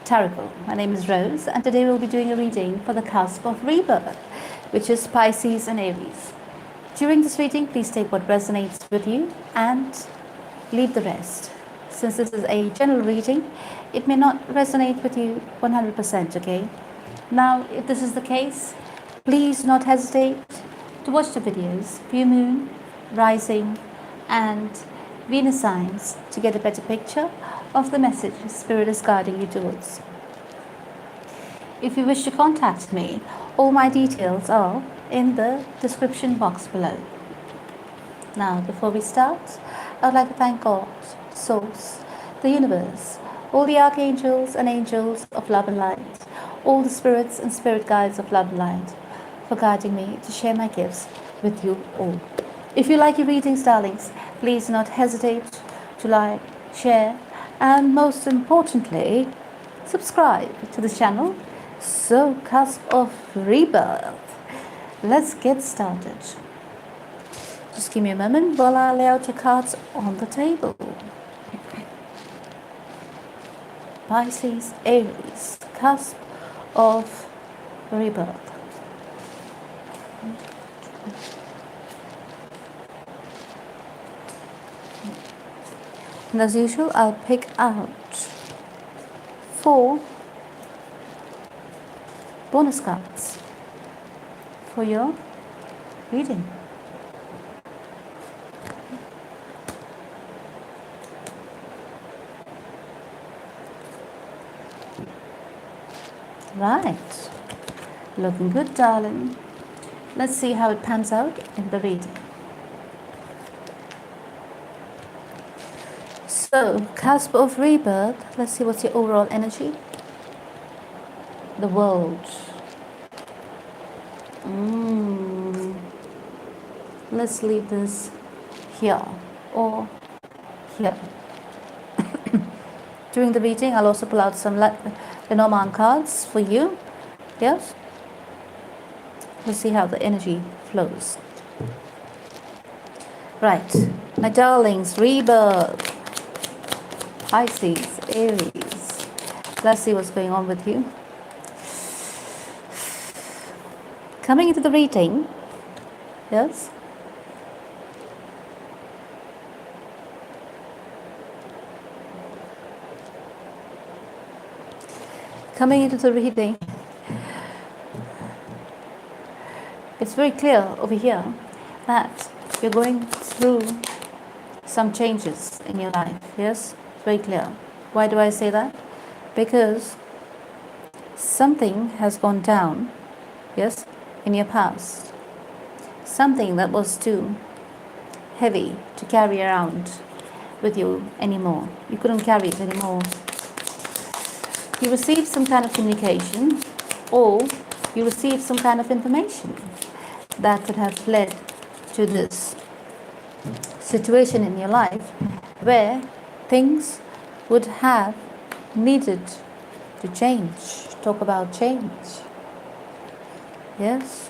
Tarocle. My name is Rose, and today we'll be doing a reading for the cusp of rebirth, which is Pisces and Aries. During this reading, please take what resonates with you and leave the rest. Since this is a general reading, it may not resonate with you 100%, okay? Now, if this is the case, please do not hesitate to watch the videos for your moon, rising, and Venus signs to get a better picture of the message Spirit is guiding you towards. If you wish to contact me, all my details are in the description box below. Now, before we start, I would like to thank God, Source, the universe, all the archangels and angels of love and light, all the spirits and spirit guides of love and light, for guiding me to share my gifts with you all. If you like your readings, darlings, please do not hesitate to like, share, and most importantly, subscribe to the channel. So, Cusp of Rebirth. Let's get started. Just give me a moment while I lay out your cards on the table. Pisces, Aries, Cusp of Rebirth. And as usual, I'll pick out 4 bonus cards for your reading. Right, looking good, darling. Let's see how it pans out in the reading. So, Cusp of Rebirth, let's see what's your overall energy. The World. Let's leave this here or here. During the reading, I'll also pull out some Lenormand cards for you. Yes? Let's see how the energy flows. Right, my darlings, Rebirth. Pisces, Aries. Let's see what's going on with you. Coming into the reading, yes? Coming into the reading, it's very clear over here that you're going through some changes in your life, yes? Very clear. Why do I say that? Because something has gone down, yes, in your past. Something that was too heavy to carry around with you anymore. You couldn't carry it anymore. You received some kind of communication, or you received some kind of information that could have led to this situation in your life where things would have needed to change. Talk about change. Yes?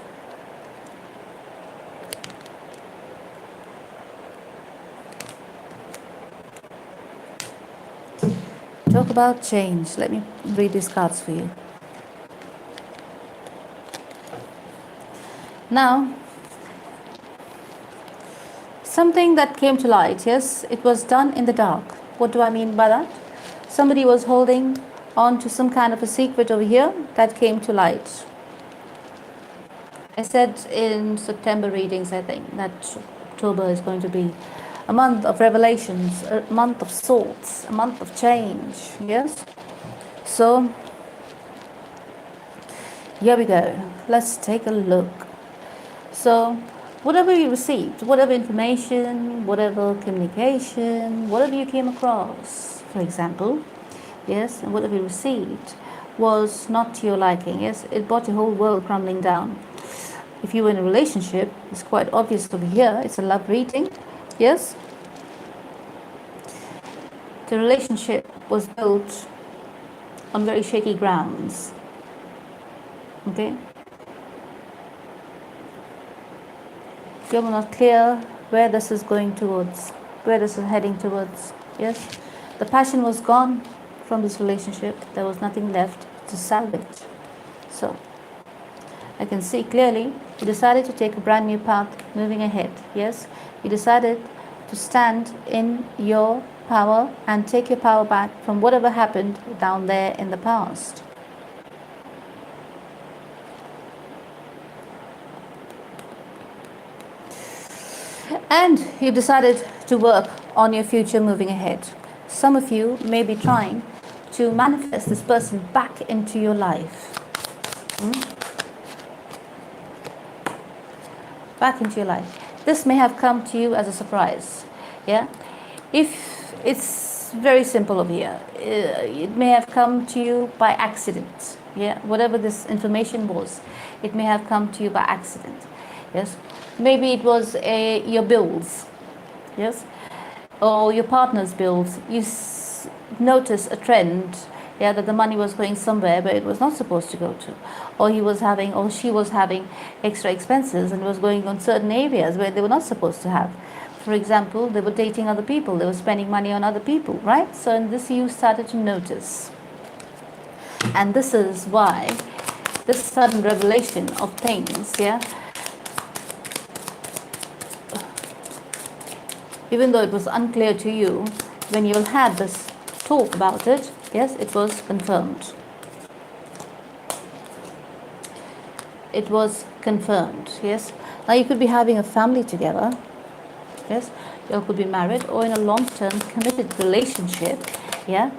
Talk about change. Let me read these cards for you. Now, something that came to light, yes, it was done in the dark. What do I mean by that? Somebody was holding on to some kind of a secret over here that came to light. I said in September readings, I think, that October is going to be a month of revelations, a month of sorts, a month of change, yes? So, here we go. Let's take a look. So, whatever you received, whatever information, whatever communication, whatever you came across, for example, yes, and whatever you received was not to your liking, yes, it brought your whole world crumbling down. If you were in a relationship, it's quite obvious over here, it's a love reading, yes. The relationship was built on very shaky grounds, okay. You're not clear where this is going towards, where this is heading towards, yes. The passion was gone, from this relationship. There was nothing left to salvage. So I can see clearly you decided to take a brand new path moving ahead. Yes, you decided to stand in your power and take your power back from whatever happened down there in the past. And you decided to work on your future moving ahead. Some of you may be trying to manifest this person back into your life. Back into your life. This may have come to you as a surprise. Yeah, if it's very simple over here, it may have come to you by accident. Yeah, whatever this information was, it may have come to you by accident. Yes, maybe it was your bills. Yes, or your partner's bills. You notice a trend. Yeah, that the money was going somewhere but it was not supposed to go to, or he was having, or she was having extra expenses and was going on certain areas where they were not supposed to have. For example, they were dating other people, they were spending money on other people, right? So in this you started to notice, and this is why this sudden revelation of things, yeah, even though it was unclear to you when you had this talk about it, yes, it was confirmed. It was confirmed, yes. Now you could be having a family together, yes. You could be married or in a long-term committed relationship, yeah,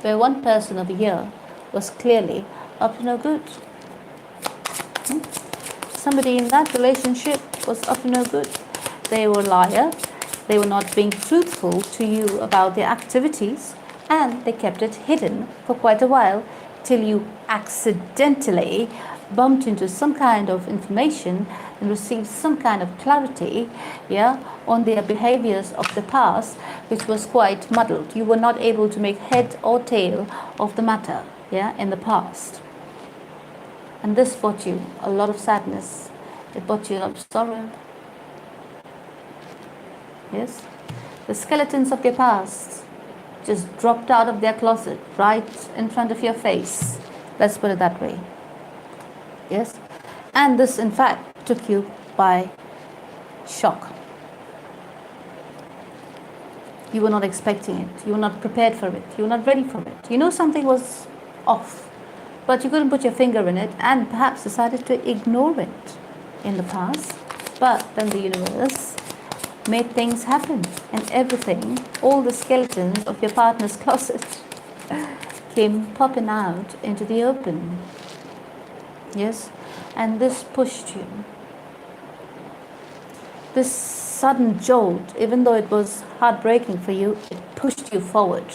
where one person over here was clearly up to no good. Somebody in that relationship was up to no good. They were a liar. They were not being truthful to you about their activities, and they kept it hidden for quite a while till you accidentally bumped into some kind of information and received some kind of clarity, yeah, on their behaviors of the past, which was quite muddled. You were not able to make head or tail of the matter, yeah, in the past. And this brought you a lot of sadness. It brought you a lot of sorrow. Yes, the skeletons of your past just dropped out of their closet right in front of your face. Let's put it that way. Yes, and this in fact took you by shock. You were not expecting it. You were not prepared for it. You were not ready for it. You know something was off, but you couldn't put your finger in it and perhaps decided to ignore it in the past. But then the universe made things happen, and everything, all the skeletons of your partner's closet came popping out into the open. Yes, and this pushed you. This sudden jolt, even though it was heartbreaking for you, it pushed you forward.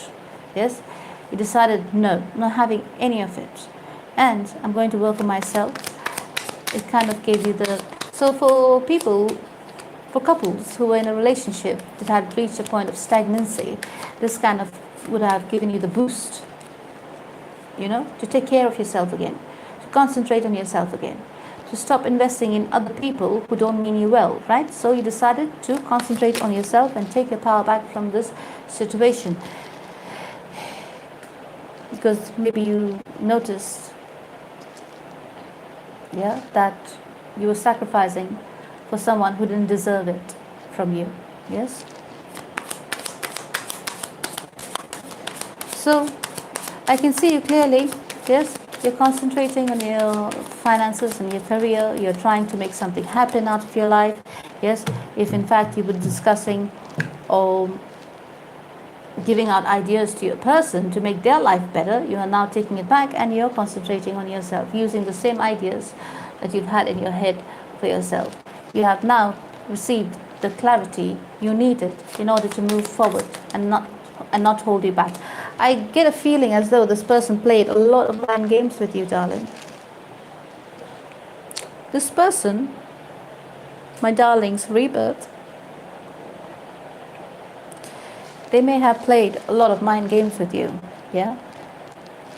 Yes, you decided, no, not having any of it, and I'm going to work on myself. It kind of gave you the, so for people, for couples who were in a relationship that had reached a point of stagnancy, this kind of would have given you the boost, you know, to take care of yourself again, to concentrate on yourself again, to stop investing in other people who don't mean you well, right? So you decided to concentrate on yourself and take your power back from this situation. Because maybe you noticed, yeah, that you were sacrificing for someone who didn't deserve it from you. Yes. So I can see you clearly. Yes, you're concentrating on your finances and your career. You're trying to make something happen out of your life. Yes, if in fact you were discussing or giving out ideas to your person to make their life better, you are now taking it back and you're concentrating on yourself, using the same ideas that you've had in your head for yourself. You have now received the clarity you needed in order to move forward and not hold you back. I get a feeling as though this person played a lot of mind games with you, darling. This person, my darlings, Rebirth, they may have played a lot of mind games with you. Yeah,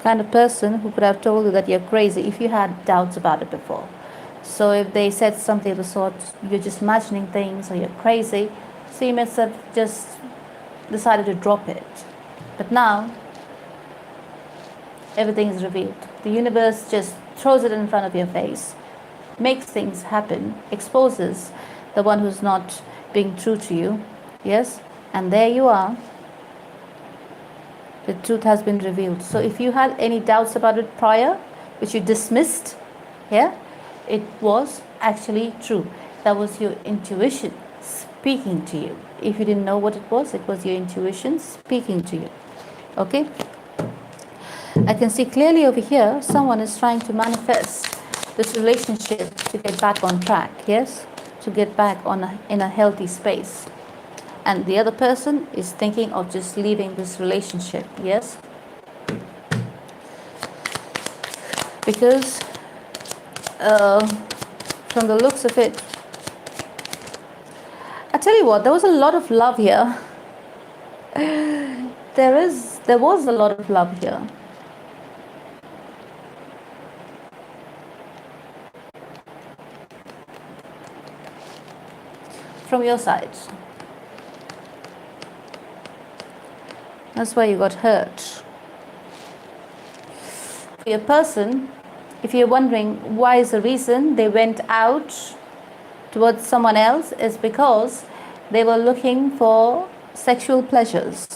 kind of person who could have told you that you're crazy if you had doubts about it before. So if they said something of the sort, you're just imagining things or you're crazy, so you must have just decided to drop it. But now, everything is revealed. The universe just throws it in front of your face, makes things happen, exposes the one who's not being true to you. Yes? And there you are. The truth has been revealed. So if you had any doubts about it prior, which you dismissed, yeah, it was actually true. That was your intuition speaking to you. If you didn't know what it was your intuition speaking to you. Okay? I can see clearly over here, someone is trying to manifest this relationship to get back on track, yes? To get back in a healthy space. And the other person is thinking of just leaving this relationship, yes? Because from the looks of it, I tell you what, there was a lot of love here. There was a lot of love here. From your side. That's why you got hurt. For your person, if you're wondering why is the reason they went out towards someone else, is because they were looking for sexual pleasures.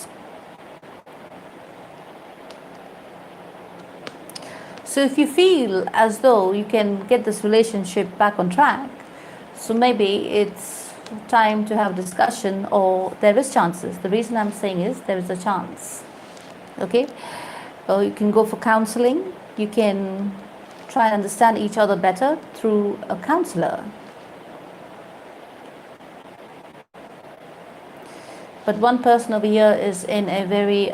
So if you feel as though you can get this relationship back on track, so maybe it's time to have a discussion, or there is chances. The reason I'm saying is there is a chance. Okay? Or you can go for counseling. You can try and understand each other better through a counselor. But one person over here is in a very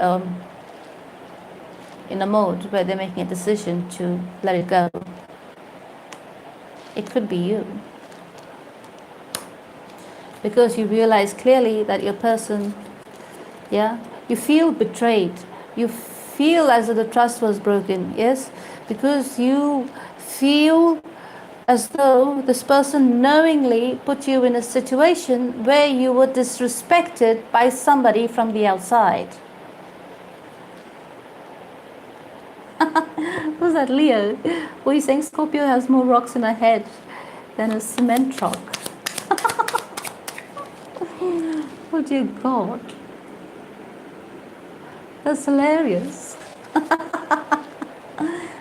in a mode where they're making a decision to let it go. It could be you. Because you realize clearly that your person, yeah, you feel betrayed. You feel as though the trust was broken, yes? Because you feel as though this person knowingly put you in a situation where you were disrespected by somebody from the outside. Who's that, Leo? Were you saying Scorpio has more rocks in her head than a cement rock? Oh dear God. That's hilarious.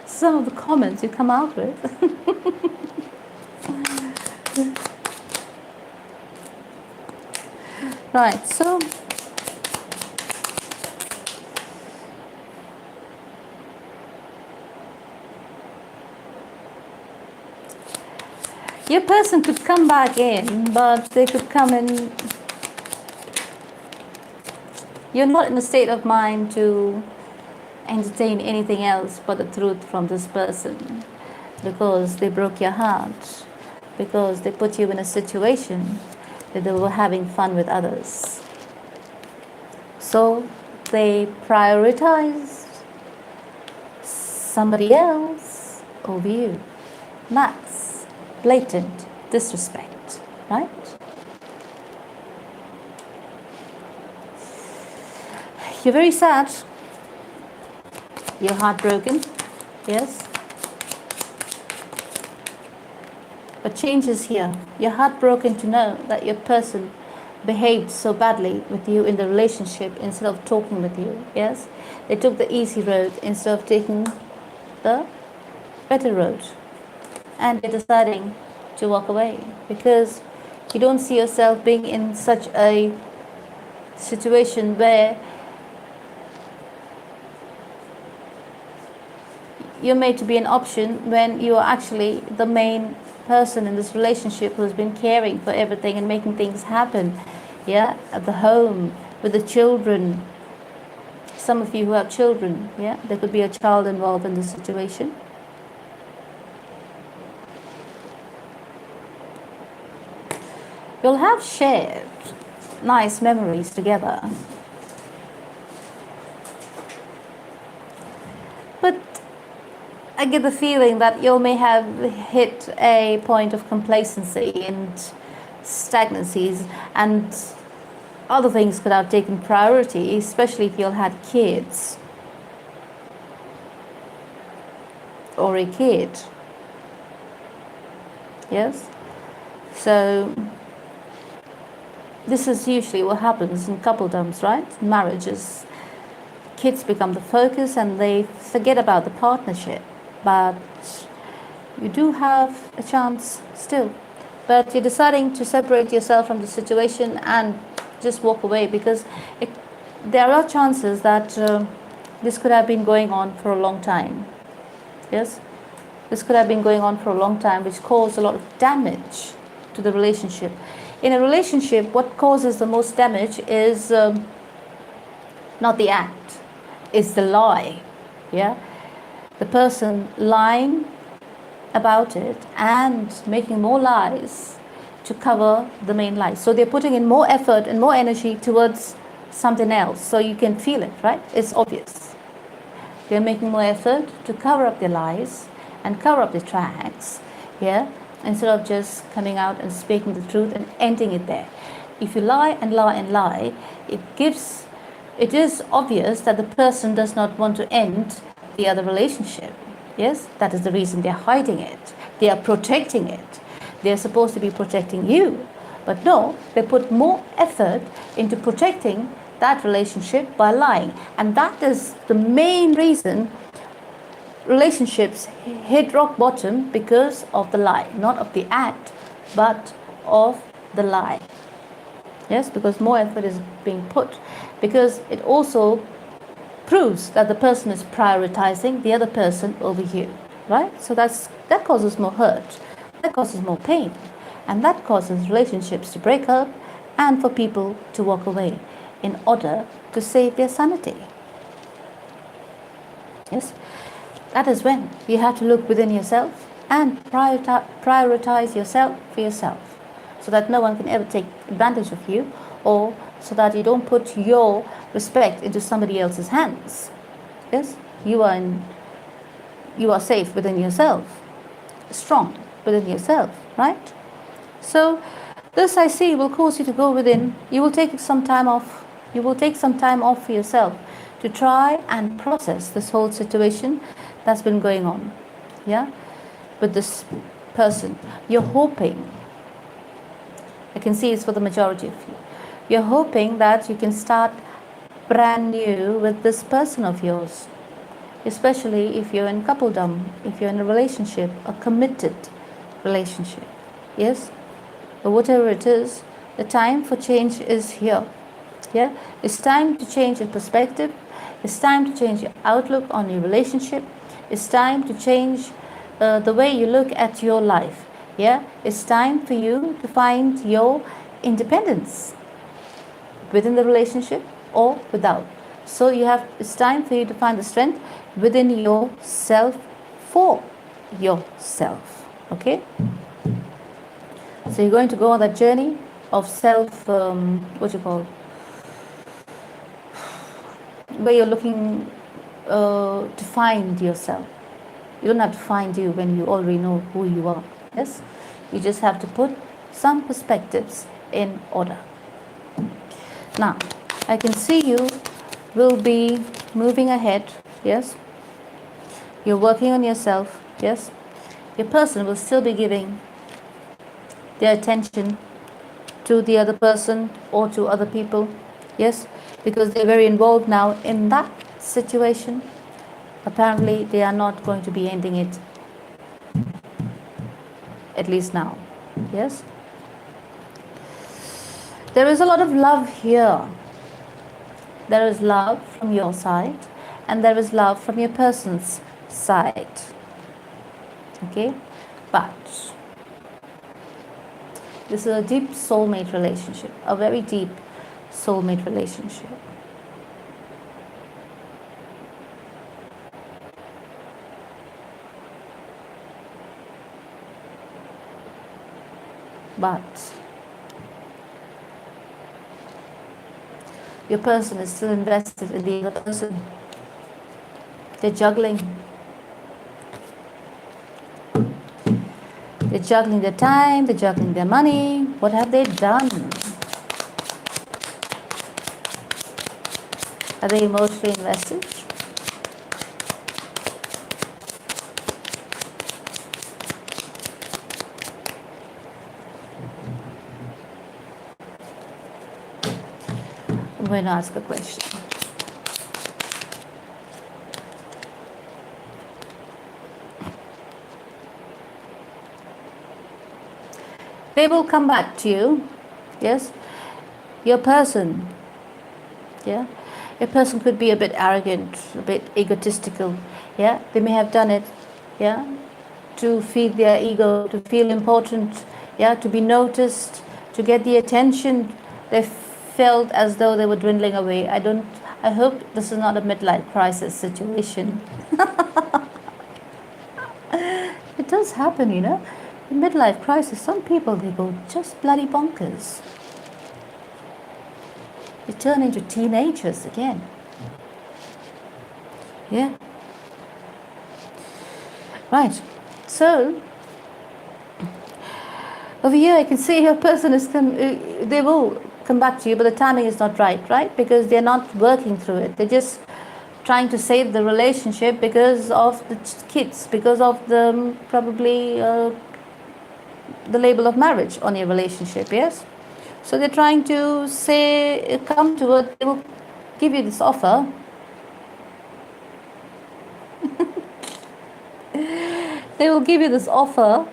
Some of the comments you come out with. Right, so your person could come back in, but they could come in. You're not in a state of mind to entertain anything else but the truth from this person, because they broke your heart, because they put you in a situation that they were having fun with others. So they prioritized somebody else over you. That's blatant disrespect, right? You're very sad. You're heartbroken, yes? But change is here. You're heartbroken to know that your person behaved so badly with you in the relationship instead of talking with you, yes? They took the easy road instead of taking the better road. And you're deciding to walk away because you don't see yourself being in such a situation where you're made to be an option when you are actually the main person in this relationship who's been caring for everything and making things happen, yeah, at the home, with the children. Some of you who have children, yeah, there could be a child involved in this situation. You'll have shared nice memories together. But I get the feeling that you may have hit a point of complacency and stagnancies, and other things could have taken priority, especially if you all had kids or a kid. Yes? So this is usually what happens in coupledoms, right? Marriages. Kids become the focus and they forget about the partnership. But you do have a chance still. But you're deciding to separate yourself from the situation and just walk away, because there are chances that this could have been going on for a long time. Yes? This could have been going on for a long time, which caused a lot of damage to the relationship. In a relationship, what causes the most damage is not the act, it's the lie. Yeah? The person lying about it and making more lies to cover the main lie. So they're putting in more effort and more energy towards something else. So you can feel it, right? It's obvious. They're making more effort to cover up their lies and cover up their tracks, yeah, instead of just coming out and speaking the truth and ending it there. If you lie and lie and lie, it is obvious that the person does not want to end the other relationship. Yes, that is the reason they're hiding it. They are protecting it. They're supposed to be protecting you. But no, they put more effort into protecting that relationship by lying. And that is the main reason relationships hit rock bottom, because of the lie. Not of the act, but of the lie. Yes, because more effort is being put. Because it also proves that the person is prioritizing the other person over you, right? So that causes more hurt, that causes more pain, and that causes relationships to break up and for people to walk away in order to save their sanity. Yes, that is when you have to look within yourself and prioritize yourself for yourself, so that no one can ever take advantage of you, or so that you don't put your respect into somebody else's hands. Yes, you are safe within yourself, strong within yourself, right? So this, I see, will cause you to go within. You will take some time off. You will take some time off for yourself to try and process this whole situation that's been going on, yeah, with this person. You're hoping, I can see it's for the majority of you, you're hoping that you can start brand new with this person of yours, especially if you're in coupledom, if you're in a relationship, a committed relationship. Yes, but whatever it is, the time for change is here. Yeah, it's time to change your perspective. It's time to change your outlook on your relationship. It's time to change the way you look at your life. Yeah, it's time for you to find your independence within the relationship or without. So it's time for you to find the strength within yourself for yourself. Okay? So you're going to go on that journey of self, where you're looking to find yourself. You don't have to find you when you already know who you are. Yes? You just have to put some perspectives in order. Now, I can see you will be moving ahead. Yes? You're working on yourself. Yes? Your person will still be giving their attention to the other person or to other people. Yes? Because they're very involved now in that situation. Apparently, they are not going to be ending it, at least now. Yes? There is a lot of love here. There is love from your side, and there is love from your person's side. Okay? But this is a deep soulmate relationship, a very deep soulmate relationship. But your person is still invested in the other person. They're juggling. They're juggling their time, they're juggling their money. What have they done? Are they emotionally invested? I'm going to ask a question. They will come back to you. Yes, your person. Yeah, your person could be a bit arrogant, a bit egotistical. Yeah, they may have done it. Yeah, to feed their ego, to feel important. Yeah, to be noticed, to get the attention. They felt as though they were dwindling away. I hope this is not a midlife crisis situation. It does happen, you know. In midlife crisis, some people, they go just bloody bonkers. They turn into teenagers again. Yeah. Right. So, over here I can see your person is, they will come back to you, but the timing is not right? Because they're not working through it. They're just trying to save the relationship because of the kids, because of the probably the label of marriage on your relationship, yes? So they're trying to say, come to it, they will give you this offer. They will give you this offer,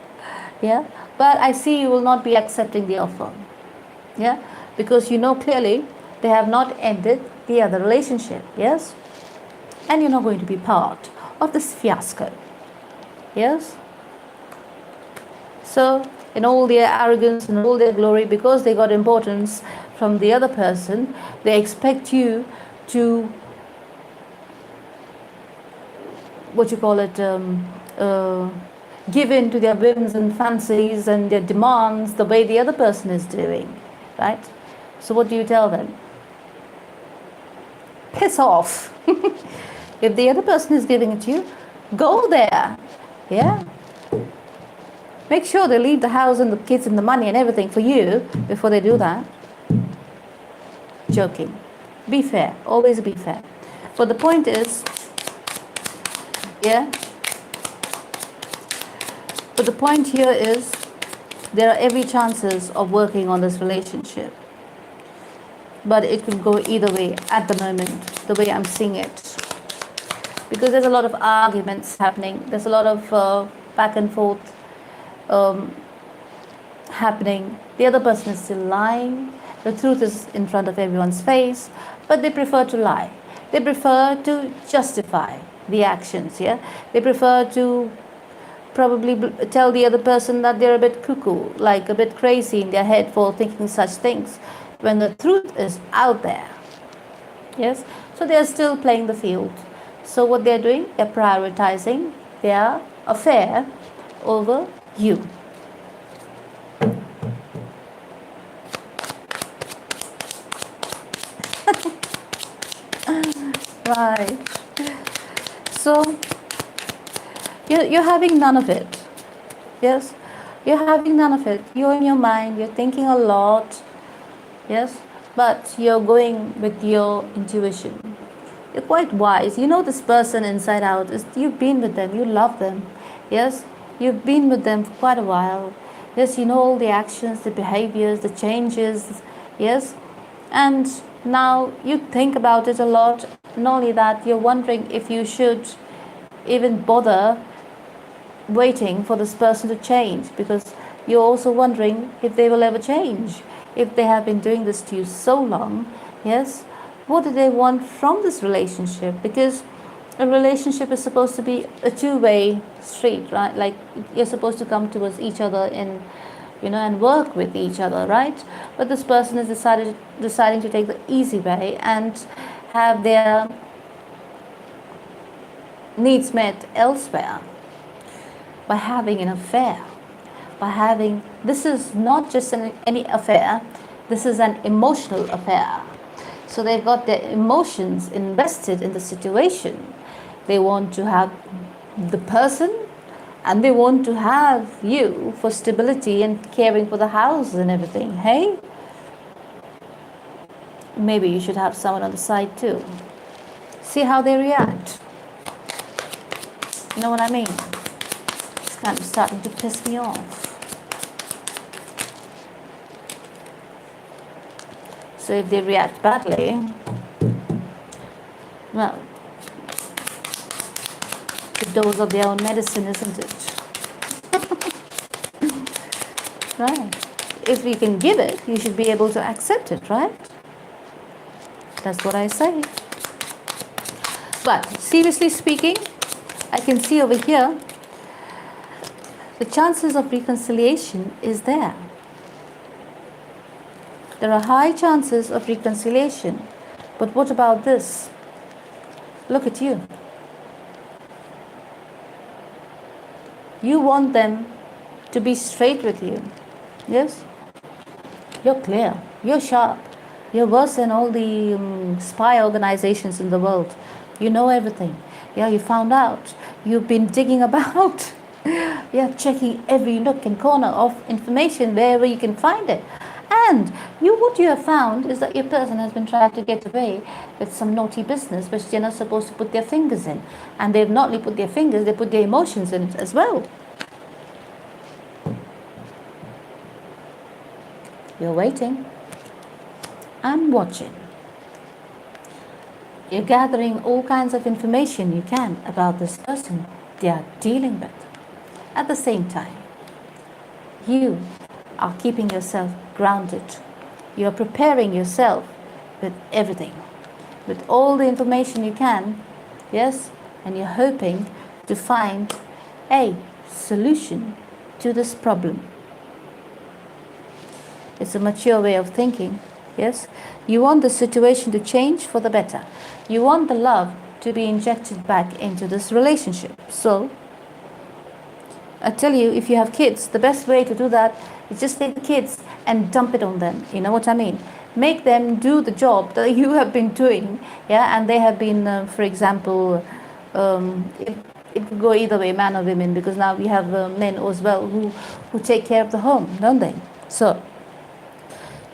yeah? But I see you will not be accepting the offer, yeah? Because you know clearly they have not ended the other relationship, yes? And you're not going to be part of this fiasco, yes? So, in all their arrogance and all their glory, because they got importance from the other person, they expect you to, what you call it, give in to their whims and fancies and their demands the way the other person is doing, right? So what do you tell them? Piss off. If the other person is giving it to you, go there, yeah? Make sure they leave the house and the kids and the money and everything for you before they do that. Joking. Be fair. Always be fair. But the point is, yeah? But the point here is, there are every chances of working on this relationship. But it could go either way at the moment, the way I'm seeing it. Because there's a lot of arguments happening. There's a lot of back and forth happening. The other person is still lying. The truth is in front of everyone's face, but they prefer to lie. They prefer to justify the actions, yeah? They prefer to probably tell the other person that they're a bit cuckoo, like a bit crazy in their head for thinking such things, when the truth is out there, yes? So they're still playing the field. So what they're doing, they're prioritizing their affair over you. Right. So you're having none of it. Yes? You're having none of it. You're in your mind, you're thinking a lot. Yes? But you're going with your intuition. You're quite wise. You know this person inside out. You've been with them. You love them. Yes? You've been with them for quite a while. Yes, you know all the actions, the behaviors, the changes. Yes? And now you think about it a lot. Not only that, you're wondering if you should even bother waiting for this person to change, because you're also wondering if they will ever change. If they have been doing this to you so long, yes, what do they want from this relationship? Because a relationship is supposed to be a two-way street, right? Like you're supposed to come towards each other in, and work with each other, right? But this person is deciding to take the easy way and have their needs met elsewhere by having an affair. This is not just any affair, this is an emotional affair. So they've got their emotions invested in the situation. They want to have the person and they want to have you for stability and caring for the house and everything. Hey? Maybe you should have someone on the side too. See how they react. You know what I mean? It's kind of starting to piss me off. So if they react badly, well, the dose of their own medicine, isn't it? Right. If you can give it, you should be able to accept it, right? That's what I say. But seriously speaking, I can see over here, the chances of reconciliation is there. There are high chances of reconciliation. But what about this? Look at you. You want them to be straight with you. Yes? You're clear. You're sharp. You're worse than all the spy organizations in the world. You know everything. Yeah, you found out. You've been digging about. Yeah, checking every nook and corner of information wherever you can find it. And what you have found is that your person has been trying to get away with some naughty business which they're not supposed to put their fingers in. And they've not only put their fingers, they put their emotions in it as well. You're waiting and watching. You're gathering all kinds of information you can about this person they are dealing with. At the same time, you are keeping yourself grounded. You're preparing yourself with everything, with all the information you can, yes? And you're hoping to find a solution to this problem. It's a mature way of thinking, yes? You want the situation to change for the better. You want the love to be injected back into this relationship. So, I tell you, if you have kids, the best way to do that is just take the kids and dump it on them. You know what I mean? Make them do the job that you have been doing, yeah? And they have been, for example, it could go either way, man or women, because now we have men as well who take care of the home, don't they? So,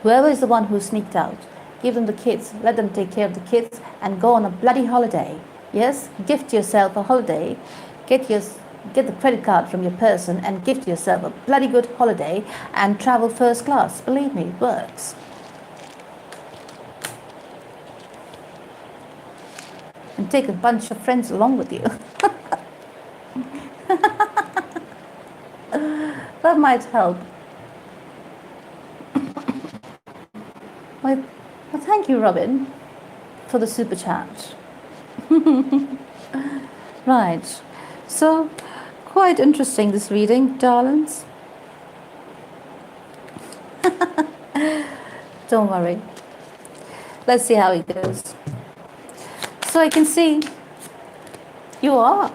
whoever is the one who sneaked out, give them the kids, let them take care of the kids, and go on a bloody holiday. Yes? Gift yourself a holiday. Get the credit card from your person and gift yourself a bloody good holiday and travel first class. Believe me, it works. And take a bunch of friends along with you. That might help. Well, thank you, Robin, for the super chat. Right. So, quite interesting, this reading, darlings. Don't worry. Let's see how it goes. So I can see you're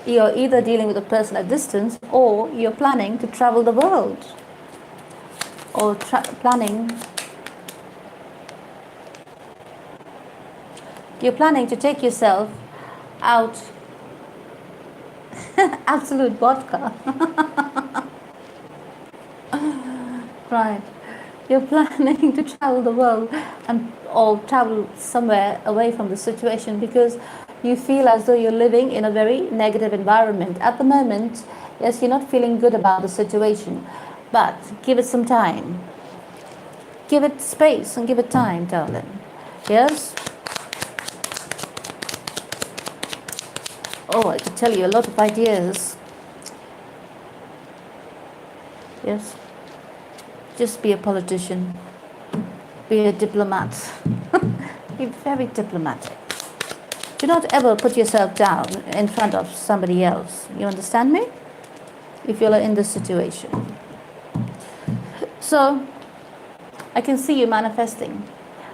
either dealing with a person at distance, or you're planning to travel the world, or you're planning to take yourself out. Absolute vodka. Right. You're planning to travel the world or travel somewhere away from the situation because you feel as though you're living in a very negative environment. At the moment, yes, you're not feeling good about the situation, but give it some time. Give it space and give it time, darling. Yes? Oh, I could tell you a lot of ideas. Yes? Just be a politician. Be a diplomat. Be very diplomatic. Do not ever put yourself down in front of somebody else. You understand me? If you're in this situation. So, I can see you manifesting.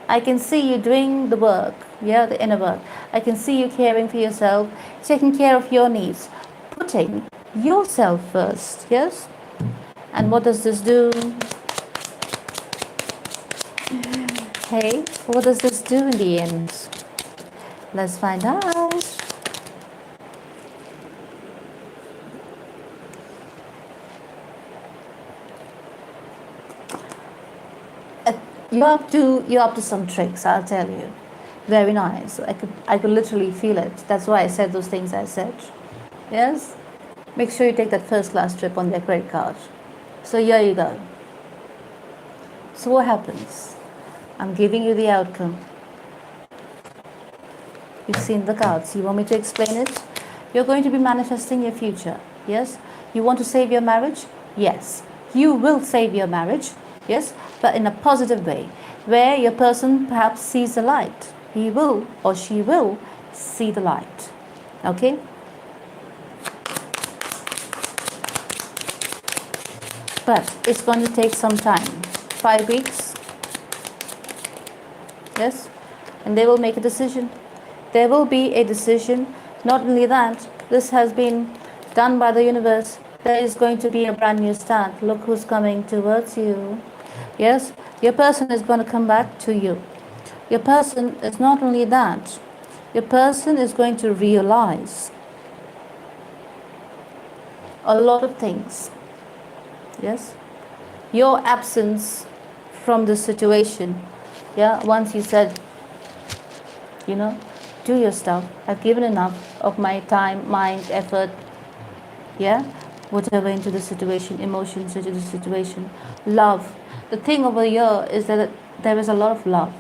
I can see you doing the work, yeah, the inner work. I can see you caring for yourself, taking care of your needs, putting yourself first, yes? And what does this do? Hey, what does this do in the end? Let's find out. You're up to some tricks, I'll tell you. Very nice. I could literally feel it. That's why I said those things I said. Yes? Make sure you take that first class trip on their credit card. So here you go. So what happens? I'm giving you the outcome. You've seen the cards. You want me to explain it? You're going to be manifesting your future. Yes? You want to save your marriage? Yes. You will save your marriage. Yes? But in a positive way, where your person perhaps sees the light. He will or she will see the light. Okay? But it's going to take some time. 5 weeks. Yes? And they will make a decision. There will be a decision. Not only that, this has been done by the universe. There is going to be a brand new start. Look who's coming towards you. Yes? Your person is going to come back to you. Your person is not only that. Your person is going to realize a lot of things. Yes? Your absence from the situation. Yeah? Once you said, you know, do your stuff. I've given enough of my time, mind, effort, yeah, whatever into the situation, emotions into the situation, love. The thing over here is that there is a lot of love.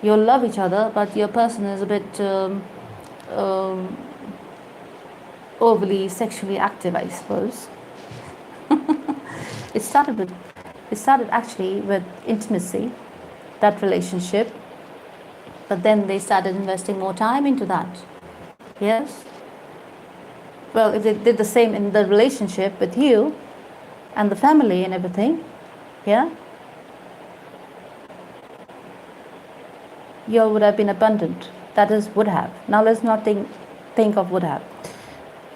You love each other, but your person is a bit overly sexually active, I suppose. It started actually with intimacy, that relationship. But then they started investing more time into that. Yes? Well, if they did the same in the relationship with you and the family and everything, yeah? You all would have been abundant. That is would have. Now let's not think of would have.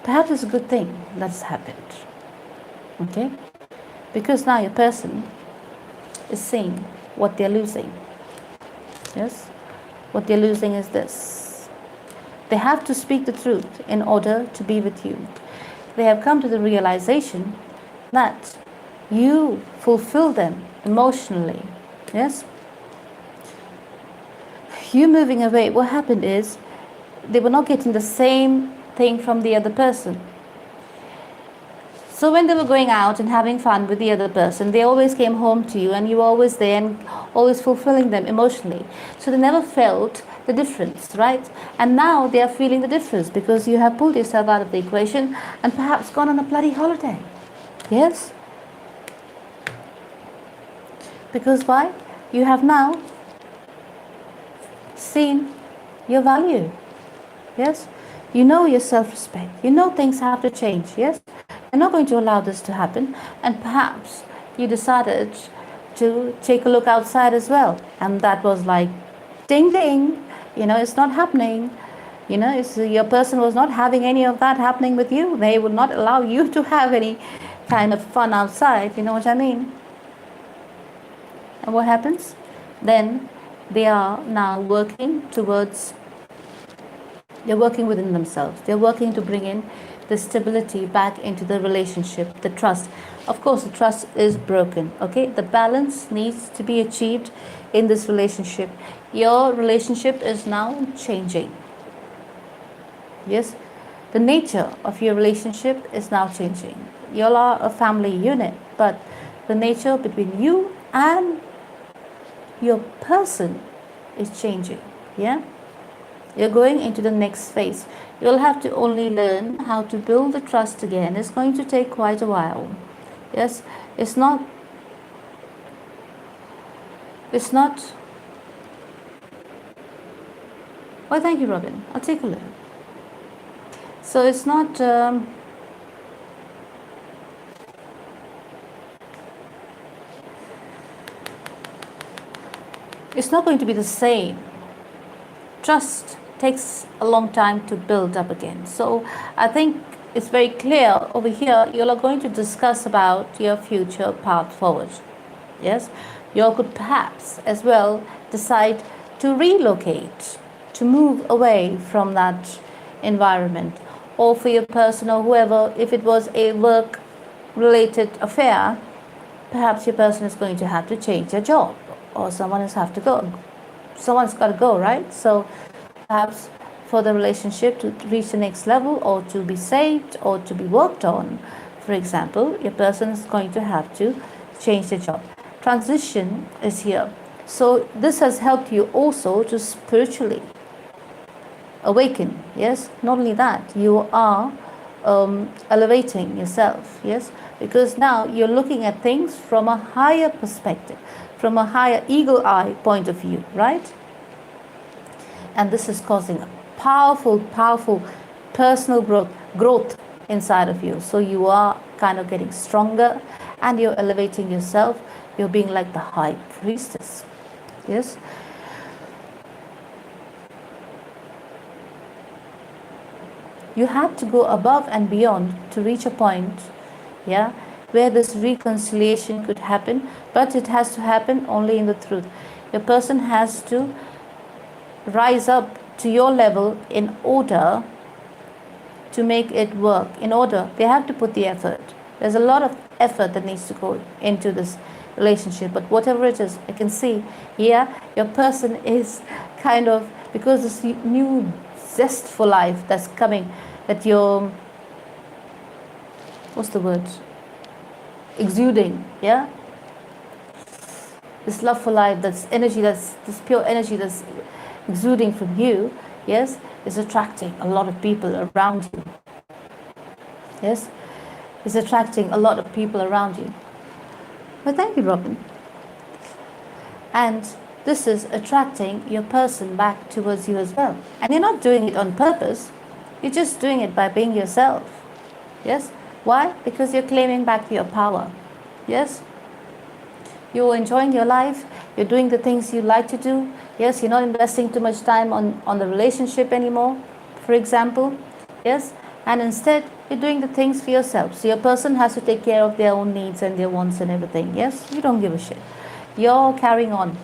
Perhaps it's a good thing that's happened. Okay? Because now your person is seeing what they're losing. Yes? What they're losing is this. They have to speak the truth in order to be with you. They have come to the realization that you fulfill them emotionally. Yes? You moving away, what happened is they were not getting the same thing from the other person. So when they were going out and having fun with the other person, they always came home to you and you were always there and always fulfilling them emotionally. So they never felt the difference, right? And now they are feeling the difference because you have pulled yourself out of the equation and perhaps gone on a bloody holiday. Yes? Because why? You have now seen your value. Yes? You know your self-respect. You know things have to change. Yes? You're not going to allow this to happen, and perhaps you decided to take a look outside as well, and that was like ding ding, you know, it's not happening, you know, your person was not having any of that happening with you. They would not allow you to have any kind of fun outside, you know what I mean? And what happens? Then they are now working towards, they're working within themselves, they're working to bring in the stability back into the relationship, the trust. Of course, the trust is broken, okay? The balance needs to be achieved in this relationship. Your relationship is now changing. Yes? The nature of your relationship is now changing. You all are a family unit, but the nature between you and your person is changing, yeah? You're going into the next phase. You'll have to only learn how to build the trust again. It's going to take quite a while. Yes, it's not. Well, thank you, Robin. I'll take a look. So it's not. It's not going to be the same. Trust takes a long time to build up again. So I think it's very clear over here, you are going to discuss about your future path forward. Yes, you all could perhaps as well decide to relocate, to move away from that environment, or for your person or whoever, if it was a work related affair, perhaps your person is going to have to change their job or someone has have to go. someone's got to go, right? So perhaps for the relationship to reach the next level, or to be saved, or to be worked on, for example, your person is going to have to change their job. Transition is here. So this has helped you also to spiritually awaken. Yes, not only that, you are elevating yourself. Yes, because now you're looking at things from a higher perspective, from a higher eagle eye point of view, right? And this is causing a powerful personal growth inside of you. So you are kind of getting stronger, and you're elevating yourself. You're being like the high priestess. Yes. You have to go above and beyond to reach a point, yeah, where this reconciliation could happen, but it has to happen only in the truth. Your person has to rise up to your level in order to make it work. In order, they have to put the effort. There's a lot of effort that needs to go into this relationship, but whatever it is, I can see, yeah, your person is kind of, because this new zest for life that's coming, that you're, what's the word, exuding, yeah, this love for life, that's energy, that's this pure energy that's exuding from you, yes, is attracting a lot of people around you. Yes, is attracting a lot of people around you. Well, thank you, Robin. And this is attracting your person back towards you as well. And you're not doing it on purpose. You're just doing it by being yourself. Yes? Why? Because you're claiming back your power. Yes? You're enjoying your life. You're doing the things you like to do. Yes, you're not investing too much time on the relationship anymore, for example. Yes? And instead, you're doing the things for yourself. So your person has to take care of their own needs and their wants and everything. Yes? You don't give a shit. You're carrying on.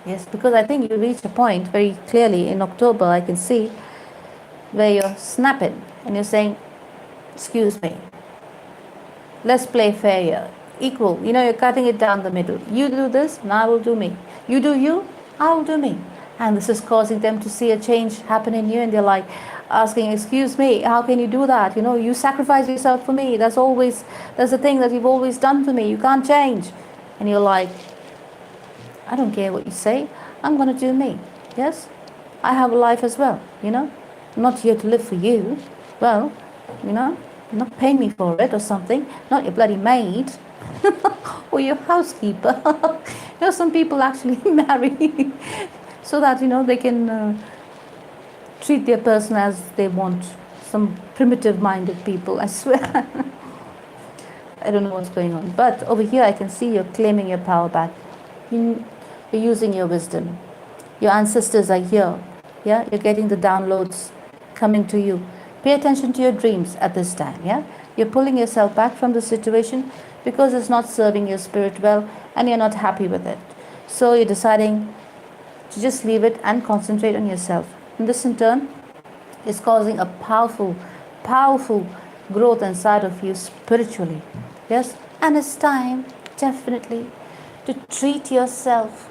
Yes, because I think you reach a point very clearly in October, I can see, where you're snapping and you're saying, excuse me, let's play fair here. Equal. You know, you're cutting it down the middle. You do this, and I will do me. You do you, I will do me. And this is causing them to see a change happen in you, and they're like asking, excuse me, how can you do that? You know, you sacrifice yourself for me. That's the thing that you've always done for me. You can't change. And you're like, I don't care what you say. I'm going to do me. Yes? I have a life as well, you know. I'm not here to live for you. Well, you know, you're not paying me for it or something. Not your bloody maid. Or your housekeeper. You know, some people actually marry so that, you know, they can treat their person as they want. Some primitive-minded people, I swear. I don't know what's going on. But over here, I can see you're claiming your power back. You're using your wisdom. Your ancestors are here. Yeah, you're getting the downloads coming to you. Pay attention to your dreams at this time. Yeah, you're pulling yourself back from the situation because it's not serving your spirit well and you're not happy with it. So you're deciding to just leave it and concentrate on yourself. And this in turn is causing a powerful growth inside of you spiritually. Yes, and it's time definitely to treat yourself.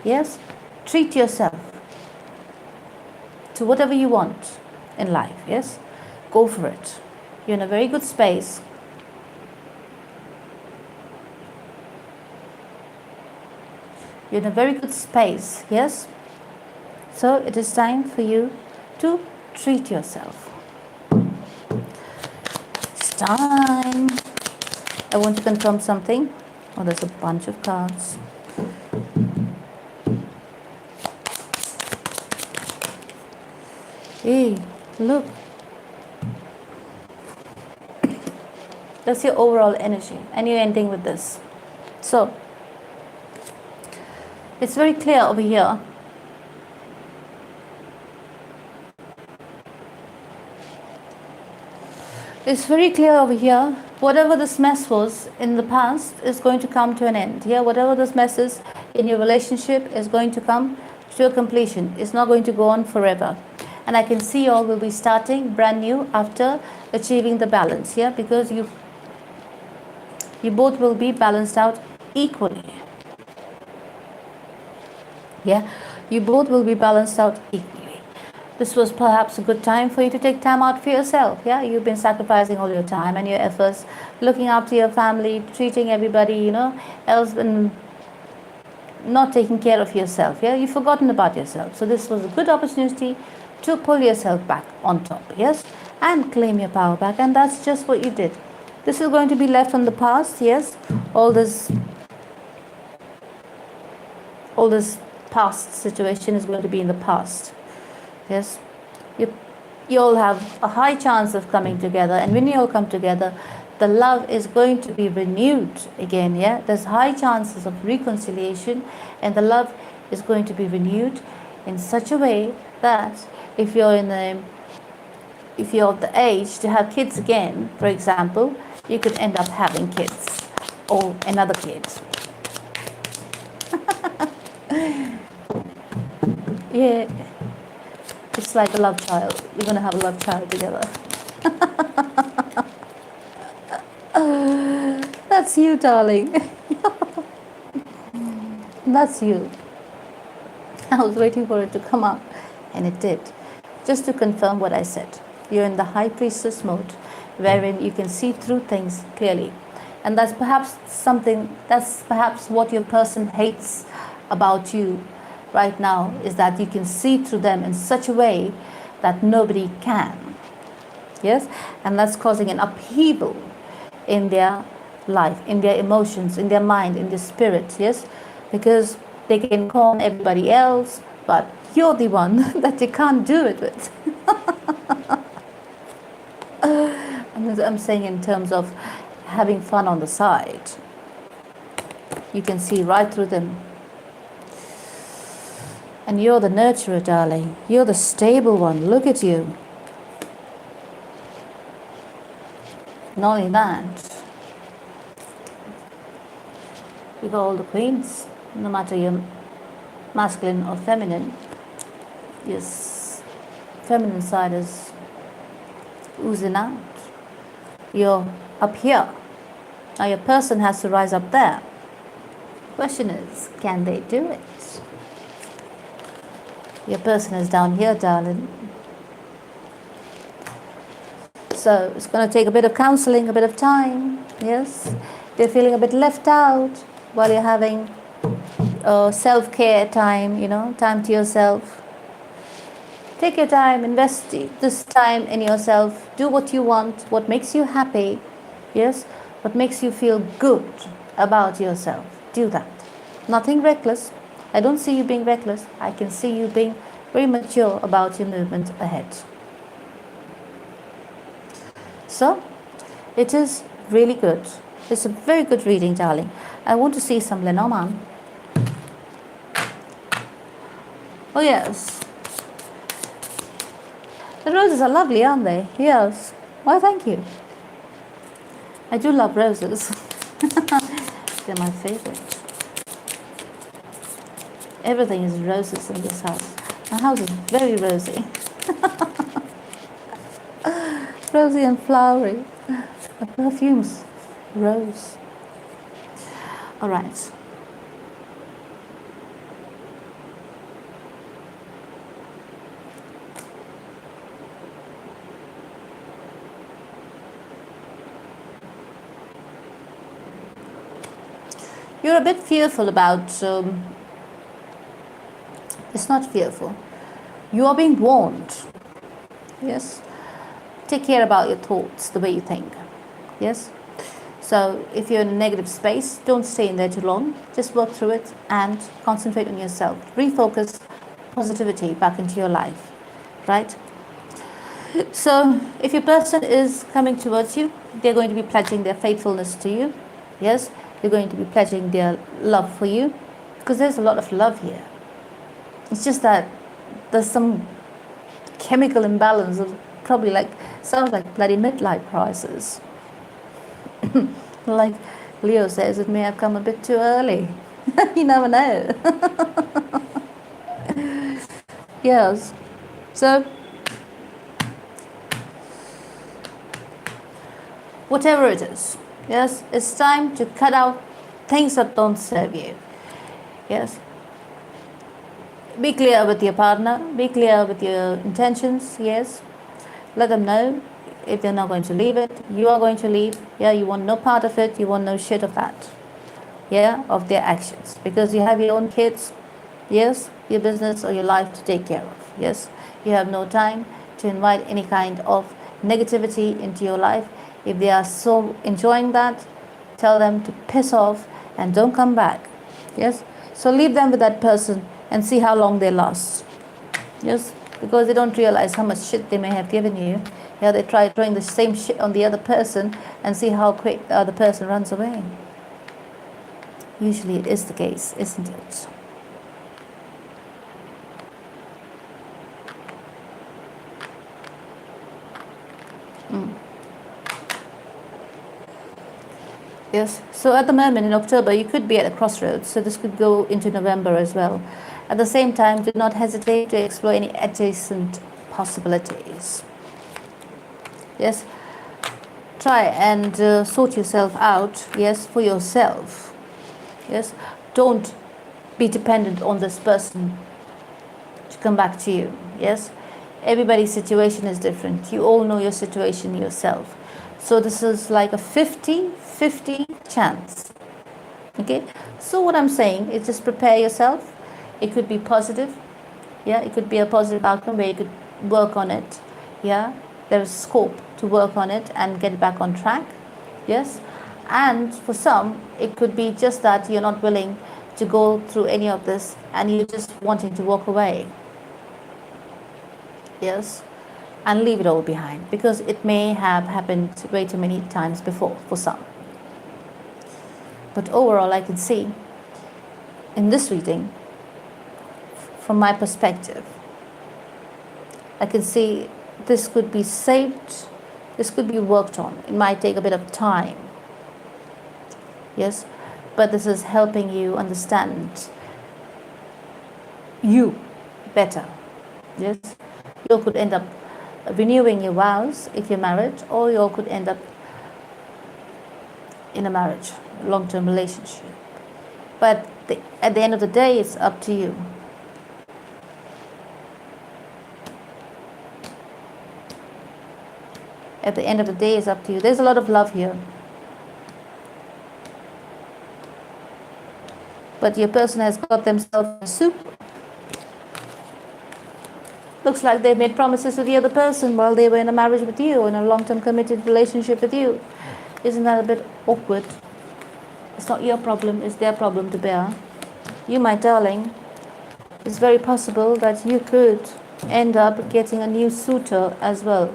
Yes, treat yourself to whatever you want in life. Yes, go for it. You're in a very good space. You're in a very good space. Yes, so it is time for you to treat yourself. It's time. I want to confirm something. Oh, there's a bunch of cards. Hey, look. That's your overall energy, and you're ending with this. So, it's very clear over here. It's very clear over here. Whatever this mess was in the past is going to come to an end. Yeah, whatever this mess is in your relationship is going to come to a completion. It's not going to go on forever. And I can see you all will be starting brand new after achieving the balance. Yeah, because you both will be balanced out equally. Yeah, you both will be balanced out equally. This was perhaps a good time for you to take time out for yourself. Yeah, you've been sacrificing all your time and your efforts, looking after your family, treating everybody, else, and not taking care of yourself. Yeah, you've forgotten about yourself. So this was a good opportunity to pull yourself back on top. Yes, and claim your power back. And that's just what you did. This is going to be left from the past. Yes, all this past situation is going to be in the past. Yes, you all have a high chance of coming together, and when you all come together, the love is going to be renewed again. Yeah, there's high chances of reconciliation, and the love is going to be renewed in such a way that if you're of the age to have kids again, for example, you could end up having kids or another kid. Yeah, it's like a love child. You're going to have a love child together. That's you, darling. That's you. I was waiting for it to come out, and it did. Just to confirm what I said. You're in the high priestess mode, wherein you can see through things clearly. And that's perhaps what your person hates about you right now, is that you can see through them in such a way that nobody can. Yes? And that's causing an upheaval in their life, in their emotions, in their mind, in their spirit. Yes? Because they can con everybody else, but you're the one that they can't do it with. I'm saying in terms of having fun on the side. You can see right through them. And you're the nurturer, darling. You're the stable one. Look at you. Not only that, you got all the queens, no matter you're masculine or feminine. Yes, feminine side is oozing out. You're up here. Now your person has to rise up there. Question is, can they do it? Your person is down here, darling. So it's going to take a bit of counseling, a bit of time. Yes, they're feeling a bit left out while you're having self-care time, time to yourself. Take your time, invest this time in yourself. Do what you want, what makes you happy. Yes, what makes you feel good about yourself. Do that. Nothing reckless. I don't see you being reckless. I can see you being very mature about your movement ahead. So, it is really good. It's a very good reading, darling. I want to see some Lenormand. Oh, yes. The roses are lovely, aren't they? Yes. Why, thank you. I do love roses. They're my favorite. Everything is roses in this house. My house is very rosy. Rosy and flowery. The perfume's rose. All right. You're a bit fearful about... it's not fearful. You are being warned. Yes. Take care about your thoughts, the way you think. Yes. So if you're in a negative space, don't stay in there too long. Just work through it and concentrate on yourself. Refocus positivity back into your life. Right? So if your person is coming towards you, they're going to be pledging their faithfulness to you. Yes. They're going to be pledging their love for you. Because there's a lot of love here. It's just that there's some chemical imbalance of probably sounds like bloody midlife crisis. Like Leo says, it may have come a bit too early. You never know. Yes. So, whatever it is, yes, it's time to cut out things that don't serve you. Yes. Be clear with your partner, be clear with your intentions, yes. Let them know if they're not going to leave it, you are going to leave. Yeah, you want no part of it, you want no shit of that. Yeah, of their actions. Because you have your own kids, yes, your business or your life to take care of. Yes, you have no time to invite any kind of negativity into your life. If they are so enjoying that, tell them to piss off and don't come back. Yes, so leave them with that person and see how long they last. Yes, because they don't realize how much shit they may have given you. Yeah, they try throwing the same shit on the other person and see how quick the other person runs away. Usually it is the case, isn't it? Yes, so at the moment in October, you could be at a crossroads, so this could go into November as well. At the same time, do not hesitate to explore any adjacent possibilities. Yes, try and sort yourself out, yes, for yourself. Yes, don't be dependent on this person to come back to you. Yes, everybody's situation is different. You all know your situation yourself. So this is like a 50-50 chance. Okay, so what I'm saying is just prepare yourself. It could be positive. Yeah, it could be a positive outcome where you could work on it. Yeah, there is scope to work on it and get back on track. Yes, and for some it could be just that you're not willing to go through any of this and you're just wanting to walk away. Yes, and leave it all behind, because it may have happened way too many times before for some. But overall, I can see in this reading, from my perspective, I can see this could be saved, this could be worked on. It might take a bit of time. Yes, but this is helping you understand you better. Yes, you could end up renewing your vows if you're married, or you could end up in a marriage, long-term relationship. But at the end of the day, it's up to you. At the end of the day, it's up to you. There's a lot of love here. But your person has got themselves a soup. Looks like they made promises to the other person while they were in a marriage with you, or in a long-term committed relationship with you. Isn't that a bit awkward? It's not your problem, it's their problem to bear. You, my darling, it's very possible that you could end up getting a new suitor as well.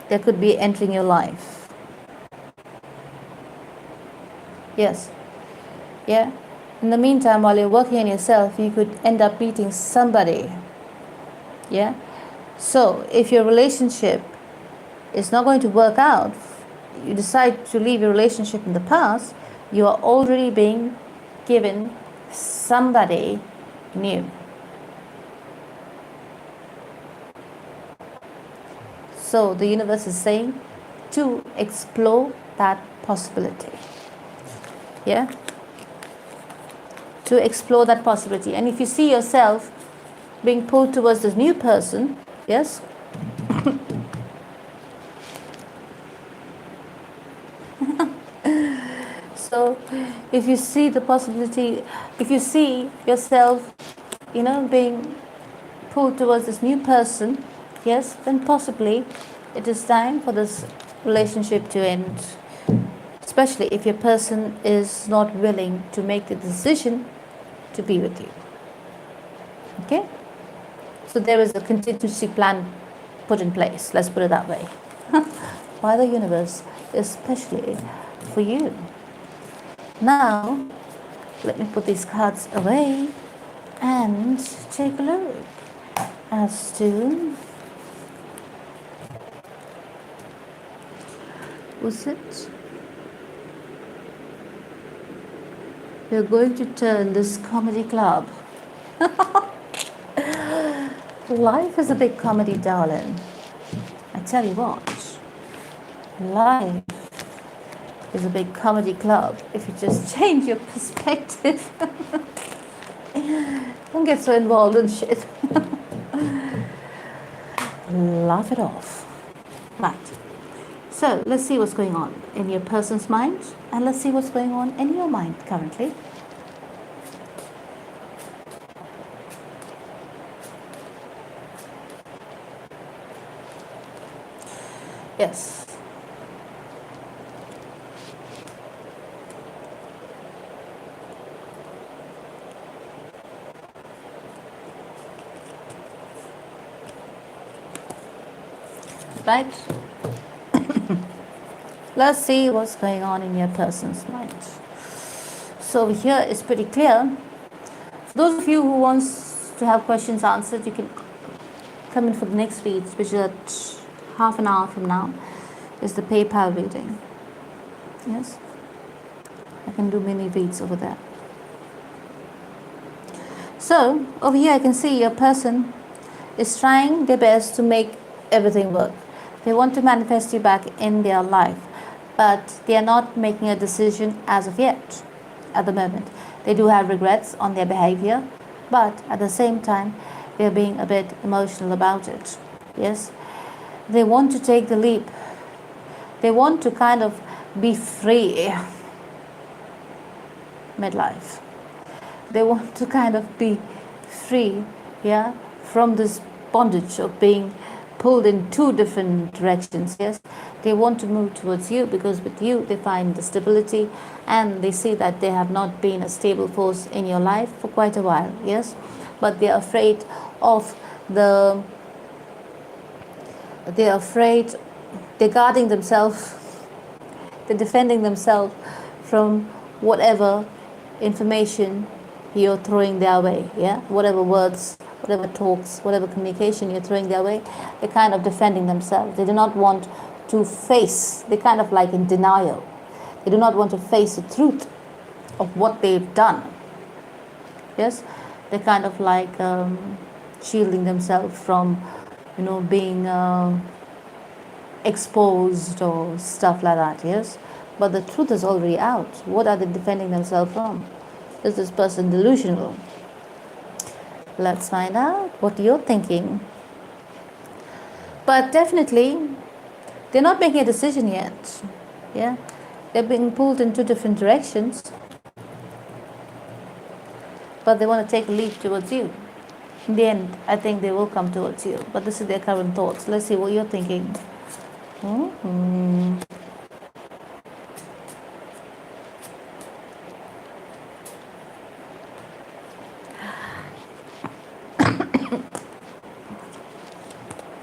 That could be entering your life. Yes. Yeah. In the meantime, while you're working on yourself, you could end up meeting somebody. Yeah. So if your relationship is not going to work out, you decide to leave your relationship in the past, you are already being given somebody new. So the universe is saying to explore that possibility. Yeah? To explore that possibility. And if you see yourself being pulled towards this new person, yes? So if you see the possibility, if you see yourself, being pulled towards this new person, yes, then possibly it is time for this relationship to end. Especially if your person is not willing to make the decision to be with you. Okay? So there is a contingency plan put in place, let's put it that way, by the universe, especially for you. Now, let me put these cards away and take a look as to what's it? We're going to turn this comedy club. Life is a big comedy, darling. I tell you what, life is a big comedy club if you just change your perspective. Don't get so involved in shit. Laugh it off. Right. So let's see what's going on in your person's mind, and let's see what's going on in your mind currently. Yes. Right? Let's see what's going on in your person's mind. So over here it's pretty clear. For those of you who wants to have questions answered, you can come in for the next read, which is at half an hour from now, is the PayPal reading. Yes, I can do mini reads over there. So over here I can see your person is trying their best to make everything work. They want to manifest you back in their life, but they are not making a decision as of yet, at the moment. They do have regrets on their behavior, but at the same time, they're being a bit emotional about it. Yes, they want to take the leap. They want to kind of be free midlife. They want to kind of be free, yeah, from this bondage of being pulled in two different directions. Yes, they want to move towards you because with you they find the stability, and they see that they have not been a stable force in your life for quite a while. Yes, but they're afraid of they're guarding themselves, they're defending themselves from whatever information you're throwing their way. Yeah, whatever words, whatever talks, whatever communication you're throwing their way, they're kind of defending themselves. They do not want to face, they're kind of like in denial. They do not want to face the truth of what they've done. Yes, they're kind of like shielding themselves from, being exposed or stuff like that. Yes, but the truth is already out. What are they defending themselves from? Is this person delusional? Let's find out what you're thinking. But definitely, they're not making a decision yet. Yeah, they're being pulled in two different directions, but they want to take a leap towards you. In the end, I think they will come towards you. But this is their current thoughts. Let's see what you're thinking. I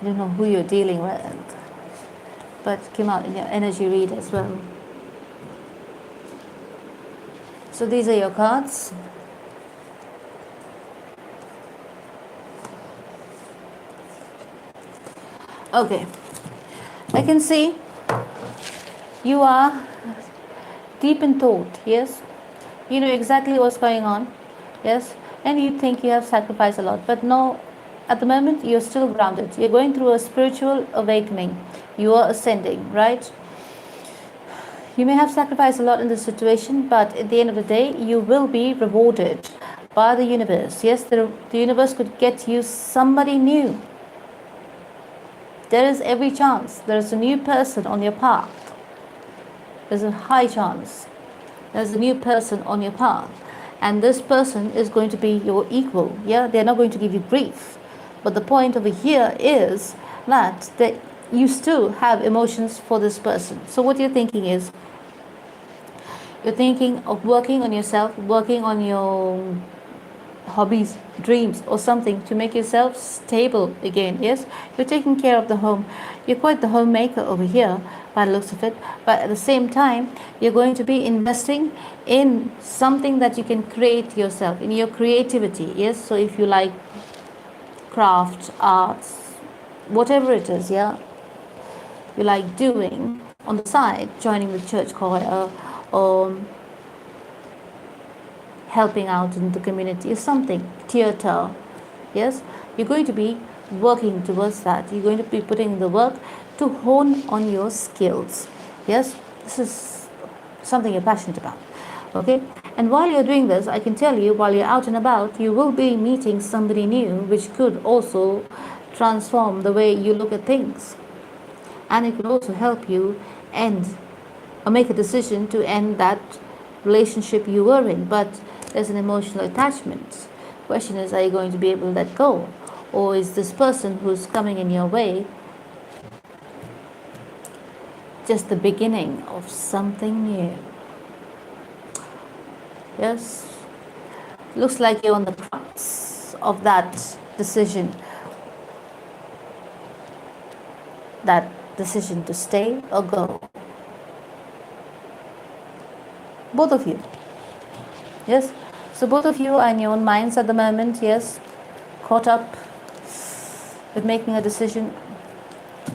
don't know who you're dealing with, but it came out in your energy read as well. So these are your cards. Okay, I can see you are deep in thought. Yes, you know exactly what's going on. Yes, and you think you have sacrificed a lot, but no, at the moment you're still grounded. You're going through a spiritual awakening. You are ascending, right? You may have sacrificed a lot in this situation, but at the end of the day, you will be rewarded by the universe. Yes, the universe could get you somebody new. There is every chance. There is a new person on your path. There's a high chance. There's a new person on your path. And this person is going to be your equal. Yeah, they're not going to give you grief. But the point over here is that you still have emotions for this person. So what you're thinking is, you're thinking of working on yourself, working on your hobbies, dreams or something to make yourself stable again. Yes, you're taking care of the home. You're quite the homemaker over here by the looks of it, but at the same time you're going to be investing in something that you can create yourself, in your creativity. Yes, so if you like craft, arts, whatever it is, yeah, you like doing on the side, joining the church choir or helping out in the community or something, theater. Yes, you're going to be working towards that. You're going to be putting the work to hone on your skills. Yes, this is something you're passionate about. Okay, and while you're doing this, I can tell you, while you're out and about, you will be meeting somebody new, which could also transform the way you look at things, and it could also help you end or make a decision to end that relationship you were in. But there's an emotional attachment. Question is, are you going to be able to let go, or is this person who's coming in your way just the beginning of something new? Yes, looks like you're on the crux of that decision to stay or go. Both of you. Yes, so both of you are in your own minds at the moment. Yes, caught up with making a decision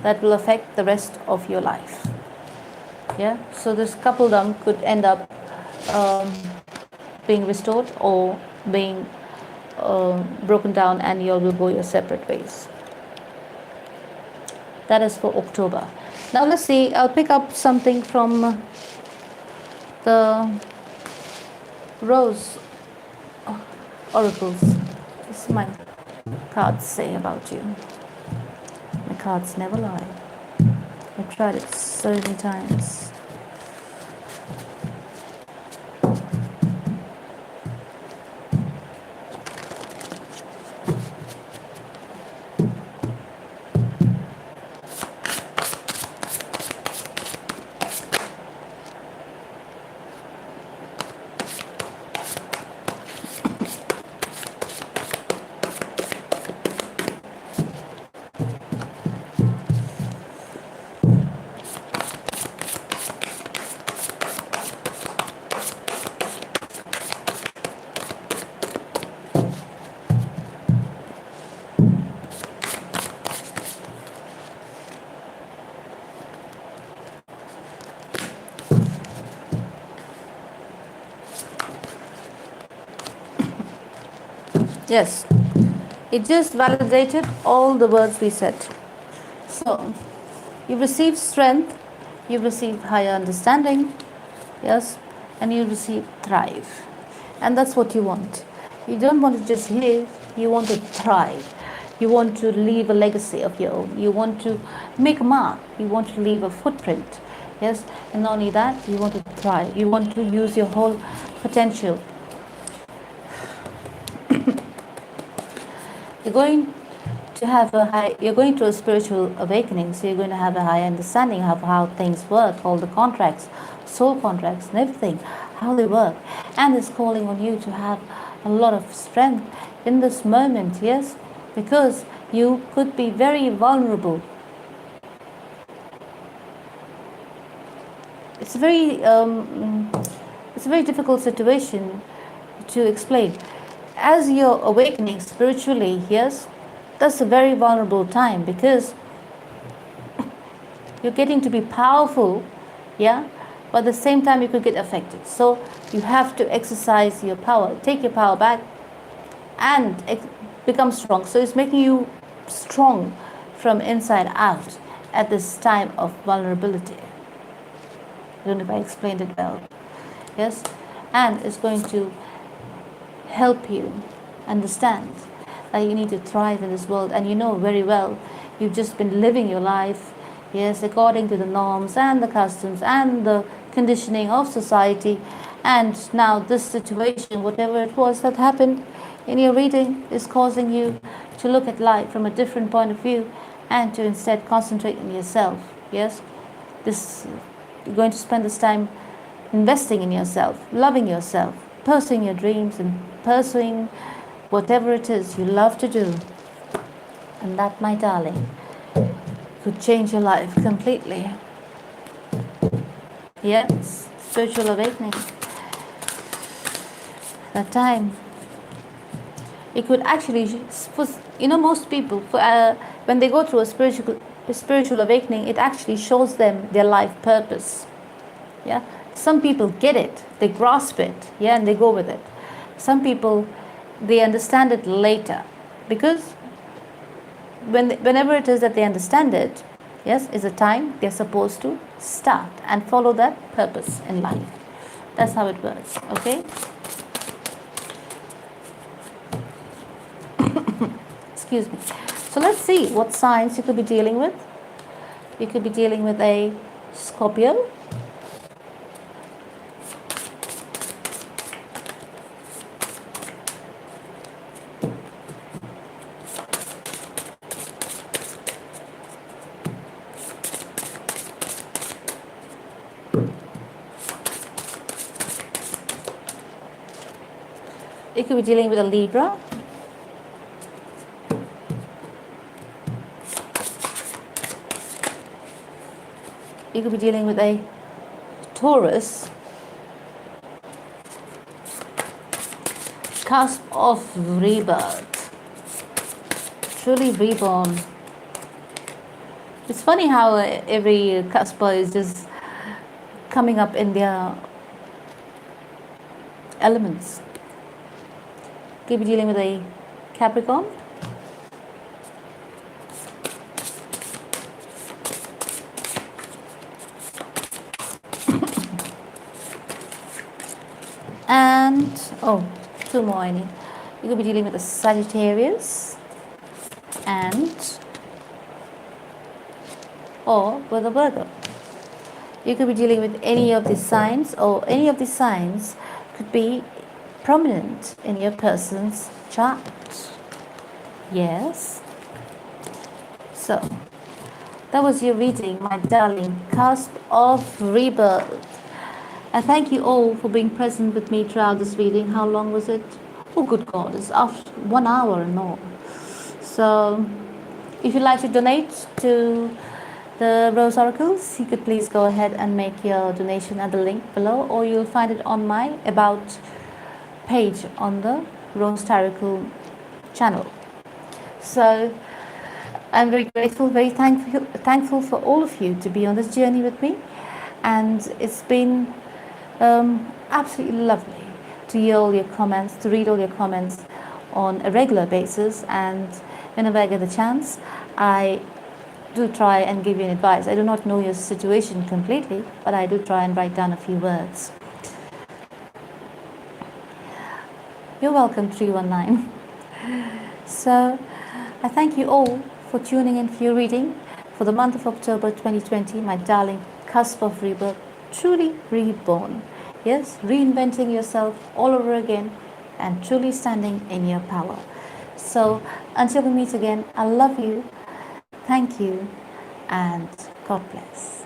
that will affect the rest of your life. Yeah, so this coupledom could end up being restored or being broken down, and you all will go your separate ways. That is for October. Now let's see, I'll pick up something from the Rose Oracles. This is my cards say about you. My cards never lie. I've tried it so many times. Yes, it just validated all the words we said. So, you receive strength, you receive higher understanding, yes, and you receive thrive. And that's what you want. You don't want to just live, you want to thrive. You want to leave a legacy of your own. You want to make a mark. You want to leave a footprint. Yes, and not only that, you want to thrive. You want to use your whole potential. You're going to a spiritual awakening, so you're going to have a high understanding of how things work, all the contracts, soul contracts and everything, how they work. And it's calling on you to have a lot of strength in this moment, yes, because you could be very vulnerable. It's a very difficult situation to explain. As you're awakening spiritually, yes, that's a very vulnerable time, because you're getting to be powerful, yeah, but at the same time you could get affected. So you have to exercise your power, take your power back, and become strong. So it's making you strong from inside out at this time of vulnerability. I don't know if I explained it well. Yes, and it's going to help you understand that you need to thrive in this world. And you know very well, you've just been living your life, yes, according to the norms and the customs and the conditioning of society. And now this situation, whatever it was that happened in your reading, is causing you to look at life from a different point of view and to instead concentrate on yourself. Yes, you're going to spend this time investing in yourself, loving yourself, pursuing your dreams and pursuing whatever it is you love to do. And that, my darling, could change your life completely. Yes, spiritual awakening. That time, it could actually, most people, when they go through a spiritual awakening, it actually shows them their life purpose. Yeah, some people get it, they grasp it, yeah, and they go with it. Some people, they understand it later, because whenever it is that they understand it, yes, is a time they're supposed to start and follow that purpose in life. That's how it works, okay? Excuse me. So let's see what signs you could be dealing with. You could be dealing with a Scorpio, you could be dealing with a Libra, you could be dealing with a Taurus, cusp of rebirth, truly reborn. It's funny how every cusp is just coming up in their elements. Could be dealing with a Capricorn, and two more I need. You could be dealing with a Sagittarius and or with a Virgo. You could be dealing with any of these signs, or any of these signs could be prominent in your person's chart. Yes. So that was your reading, my darling cusp of rebirth. And thank you all for being present with me throughout this reading. How long was it? Oh, good God, it's after 1 hour and more. So if you'd like to donate to the Rose Oracles, you could please go ahead and make your donation at the link below, or you'll find it on my About page on the Rose Tarocle channel. So I'm very grateful, very thankful for all of you to be on this journey with me, and it's been absolutely lovely to hear all your comments, to read all your comments on a regular basis, and whenever I get the chance, I do try and give you an advice. I do not know your situation completely, but I do try and write down a few words. You're welcome, 319. So I thank you all for tuning in for your reading for the month of October 2020, my darling cusp of rebirth, truly reborn. Yes, reinventing yourself all over again and truly standing in your power. So until we meet again, I love you, thank you, and God bless.